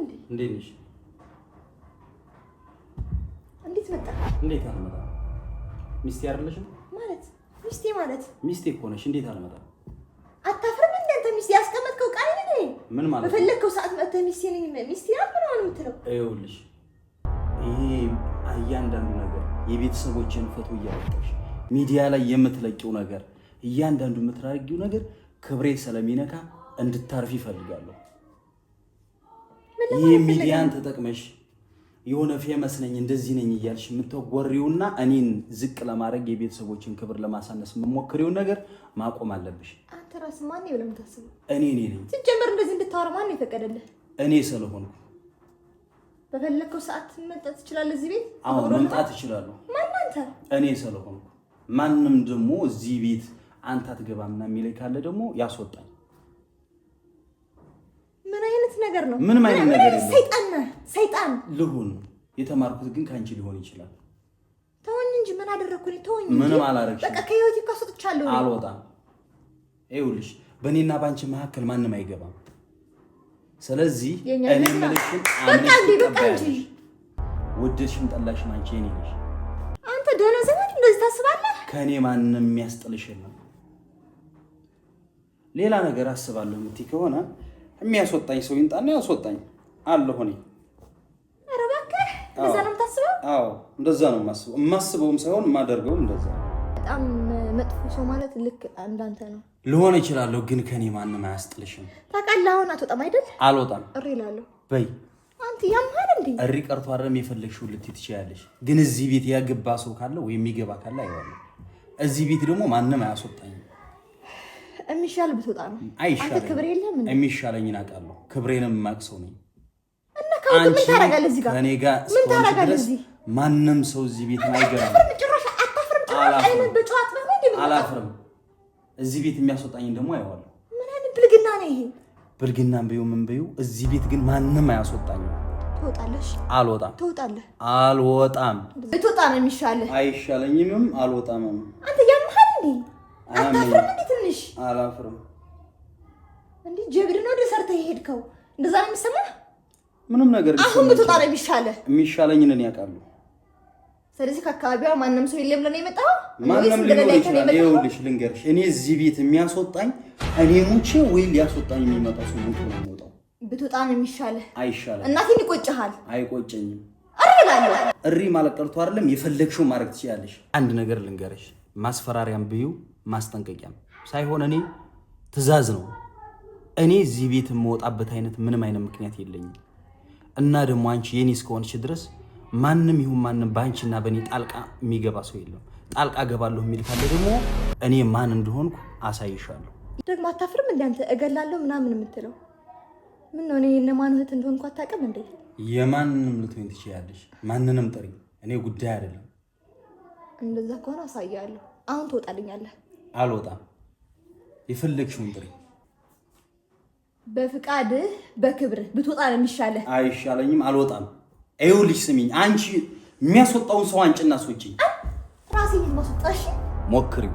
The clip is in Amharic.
እንዴ? እንዴት ነሽ? እንዴት መጣ? እንዴት አልመጣ? ሚስቴ አይደለሽም? ማለት ሚስቴ ማለት ሚስቴ እኮ ነሽ። እንዴት አልመጣ? አታፍርም እንዴ አንተ? ሚስቴ ያስቀመጥከው ቃል ነኝ። ምን ማለት? በፈለግከው ሰዓት መጥተህ ሚስቴ ነኝ ሚስቴ አልኩህ ነው የምትለው? ይኸውልሽ ይሄ እያንዳንዱ ነገር የቤተሰቦችን ፎቶ እያወጣሽ ሚዲያ ላይ የምትለቂው ነገር እያንዳንዱ የምትራጊው ነገር ክብሬ ስለሚነካ እንድታርፊ ይፈልጋለሁ። ይሄ ሚዲያን ተጠቅመሽ የሆነ ፌመስ ነኝ እንደዚህ ነኝ እያልሽ የምትወሪውና እኔን ዝቅ ለማድረግ የቤተሰቦችን ክብር ለማሳነስ የምሞክሪው ነገር ማቆም አለብሽ። አንተ ራስህ ማን ነው ብለህ የምታስበው? እኔ ነኝ። ሲጀመር እንደዚህ እንድታወራ ማን የፈቀደልህ? እኔ ስለሆንኩ። በፈለግከው ሰዓት መምጣት ትችላለህ እዚህ ቤት? አዎ መምጣት እችላለሁ። ማን አንተ? እኔ ስለሆንኩ። ማንም ደግሞ እዚህ ቤት አንተ አትገባምና የሚለኝ ካለ ደግሞ ያስወጣኝ። ምን አይነት ነገር ነው? ምንም አይነት ነገር የለም። ሰይጣን ነህ፣ ሰይጣን ልሁን። የተማርኩት ግን ካንቺ ሊሆን ይችላል። ተወኝ እንጂ ምን አደረኩኝ? ተወኝ። ምንም አላረግሽም። በቃ ከህይወቴ እኮ አስወጥቻለሁ። አልወጣም። ይኸውልሽ በእኔና ባንቺ መካከል ማንም አይገባም። ስለዚህ እኔ የምልሽን አምነሽ ወደድሽም ጠላሽም አንቺ የኔ ነሽ። አንተ ደህና ዘመድ እንደዚህ ታስባለህ? ከእኔ ማንም የሚያስጥልሽ የለም። ሌላ ነገር አስባለሁ የምትይ ከሆነ የሚያስወጣኝ ሰው ይምጣና ያስወጣኝ አለሁ እኔ። ኧረ እባክህ እንደዛ ነው የምታስበው? አዎ እንደዛ ነው የማስበው። የማስበውም ሳይሆን የማደርገውም እንደዛ። በጣም መጥፎ ሰው ማለት ልክ እንዳንተ ነው። ልሆን እችላለሁ ግን ከኔ ማንም አያስጥልሽም። ታውቃለህ አሁን አትወጣም አይደል? አልወጣም። እሪ እላለሁ። በይ አንተ ያምሃል እንዴ? እሪ ቀርቶ አይደለም የፈለግሽው ልትይ ትችያለሽ። ግን እዚህ ቤት ያገባ ሰው ካለ ወይ የሚገባ ካለ አይዋለሁ። እዚህ ቤት ደግሞ ማንም አያስወጣኝም። የሚሻል ብትወጣ ነው። አይሻለኝ። አንተ ክብር የለም እንዴ? የሚሻለኝን አውቃለሁ። ክብሬንም የማውቅ ሰው ነኝ። እና ካሁን ምን ታረጋለህ እዚህ ጋር? ከኔ ጋር ምን ታረጋለህ እዚህ? ማንም ሰው እዚህ ቤት አይገባም። አላፍርም። እዚህ ቤት የሚያስወጣኝን ደግሞ አይዋለሁ። ምን አይነት ብልግና ነው ይሄ? ብልግናም በይው ምን በይው እዚህ ቤት ግን ማንም አያስወጣኝም። ትወጣለሽ? አልወጣም። ትወጣለህ? አልወጣም። ብትወጣ ነው የሚሻልህ። አይሻለኝም። አልወጣምም። አንተ ያምሃል እንዴ? አታፍርም እንዴ ትንሽ? አላፍርም። እንዴ ጀብድ ነው ወደ ሰርተህ የሄድከው? እንደዛ ነው የሚሰማህ? ምንም ነገር አሁን ብትወጣ ነው የሚሻልህ። የሚሻለኝን እኔ አውቃለሁ። ስለዚህ ከአካባቢዋ ማንም ሰው የለም ብለህ ነው የመጣው? ማንም ሊኖር ይችላል። ይኸውልሽ ልንገርሽ፣ እኔ እዚህ ቤት የሚያስወጣኝ እኔ ሙቼ ወይ ሊያስወጣኝ የሚመጣ ሰው ሙቼ ነው የሚወጣው። ብትወጣ ነው የሚሻልህ። አይሻልም። እናቴን ይቆጭሃል። አይቆጨኝም። እሪ እላለሁ። እሪ ማለት ቀርቶ አይደለም የፈለግሽው ማድረግ ትችያለሽ። አንድ ነገር ልንገርሽ፣ ማስፈራሪያም ብዩ ማስጠንቀቂያም ሳይሆን እኔ ትዕዛዝ ነው። እኔ እዚህ ቤት የምወጣበት አይነት ምንም አይነት ምክንያት የለኝም። እና ደግሞ አንቺ የኔ እስከሆንሽ ድረስ ማንም ይሁን ማንም ባንቺና በኔ ጣልቃ የሚገባ ሰው የለም። ጣልቃ ገባለሁ የሚል ካለ ደግሞ እኔ ማን እንደሆንኩ አሳይሻለሁ። ደግሞ አታፍርም እንዴ አንተ? እገላለሁ ምናምን የምትለው ምን ነው? እኔ ለማን እህት እንደሆንኩ አታውቅም እንዴ? የማንንም ልትሆኝ ትችያለሽ። ማንንም ጥሪ፣ እኔ ጉዳይ አይደለም። እንደዛ ከሆነ አሳያለሁ። አሁን ትወጣልኛለህ። አልወጣም። የፈለግሽውን ጥሪ። በፍቃድህ በክብርህ ብትወጣ ነው የሚሻልህ። አይሻለኝም። አልወጣም። ይኸውልሽ ስሚኝ፣ አንቺ የሚያስወጣውን ሰው አንጭና አስወጪኝ። ራሴን ማስወጣሽ ሞክሪው።